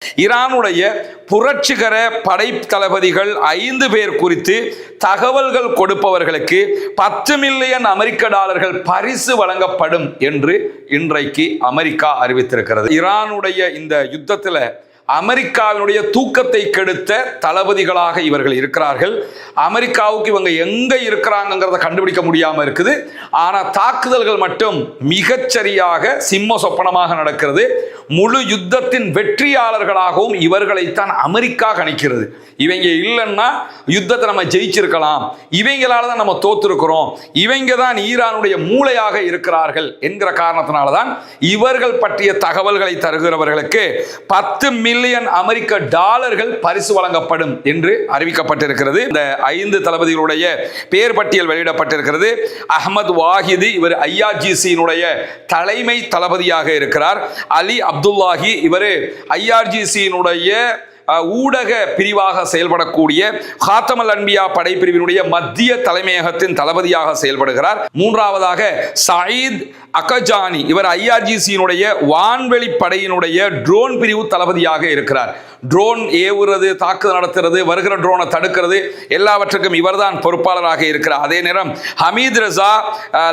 ஈரானுடைய புரட்சிகர படை தளபதிகள் 5 பேர் குறித்து தகவல்கள் கொடுப்பவர்களுக்கு 10 மில்லியன் அமெரிக்க டாலர்கள் பரிசு வழங்கப்படும் என்று இன்றைக்கு அமெரிக்கா அறிவித்திருக்கிறது. ஈரானுடைய இந்த யுத்தத்தில் அமெரிக்காவினுடைய தூக்கத்தை கெடுத்த தளபதிகளாக இவர்கள் இருக்கிறார்கள். அமெரிக்காவுக்கு இவங்க எங்க இருக்கிறாங்கிறத கண்டுபிடிக்க முடியாம இருக்குது. ஆனா தாக்குதல்கள் மட்டும் மிகச்சரியாக சிம்ம சொப்பனமாக நடக்கிறது. முழு யுத்தத்தின் வெற்றியாளர்களாகவும் இவர்களைத்தான் அமெரிக்கா கணிக்கிறது. இவங்க இல்லைன்னா யுத்தத்தை நம்ம ஜெயிச்சிருக்கலாம், இவங்களால தான் நம்ம தோத்திருக்கிறோம், இவங்க தான் ஈரானுடைய மூளையாக இருக்கிறார்கள் என்கிற காரணத்தினால்தான் இவர்கள் பற்றிய தகவல்களை தருகிறவர்களுக்கு 10 மில்லியன் அமெரிக்க டாலர்கள் பரிசு வழங்கப்படும் என்று அறிவிக்கப்பட்டிருக்கிறது. இந்த 5 தளபதிகளுடைய பெயர் பட்டியல் வெளியிடப்பட்டிருக்கிறது. அஹ்மத் வாஹிதி, இவர் IRGC-னுடைய தலைமை தளபதியாக இருக்கிறார். அலி அப்துல்லாஹி, இவர் IRGC-னுடைய ஊடக பிரிவாக செயல்படக்கூடிய ஹாத்தமல் அன்பியா படைப்பிரிவினுடைய மத்திய தலைமையகத்தின் தளபதியாக செயல்படுகிறார். மூன்றாவதாக சயீத் அகஜானி, இவர் IRGC-னுடைய வான்வெளி படையினுடைய ட்ரோன் பிரிவு தளபதியாக இருக்கிறார். ட்ரோன் ஏவுறது, தாக்குதல் நடத்துறது, வருகிற ட்ரோனை தடுக்கிறது, எல்லாவற்றுக்கும் இவர்தான் பொறுப்பாளராக இருக்கிறார். அதே நேரம் ஹமீத் ரசா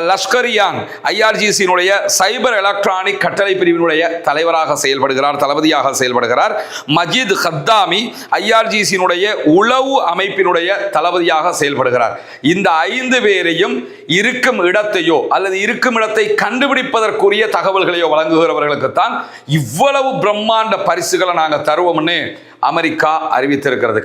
லஷ்கரியான் IRGC-னுடைய சைபர் எலக்ட்ரானிக் கட்டளை பிரிவினுடைய தலைவராக செயல்படுகிறார், தளபதியாக செயல்படுகிறார். மஜித் ஹத்தாமி IRGC-னுடைய உளவு அமைப்பினுடைய தளபதியாக செயல்படுகிறார். இந்த 5 பேரையும் இருக்கும் இடத்தையோ அல்லது இருக்கும் இடத்தை கண்டுபிடிப்பதற்குரிய தகவல்களையோ வழங்குகிறவர்களுக்குத்தான் இவ்வளவு பிரம்மாண்ட பரிசுகளை நாங்கள் தருவோம்னு அமெரிக்கா அறிவித்திருக்கிறது.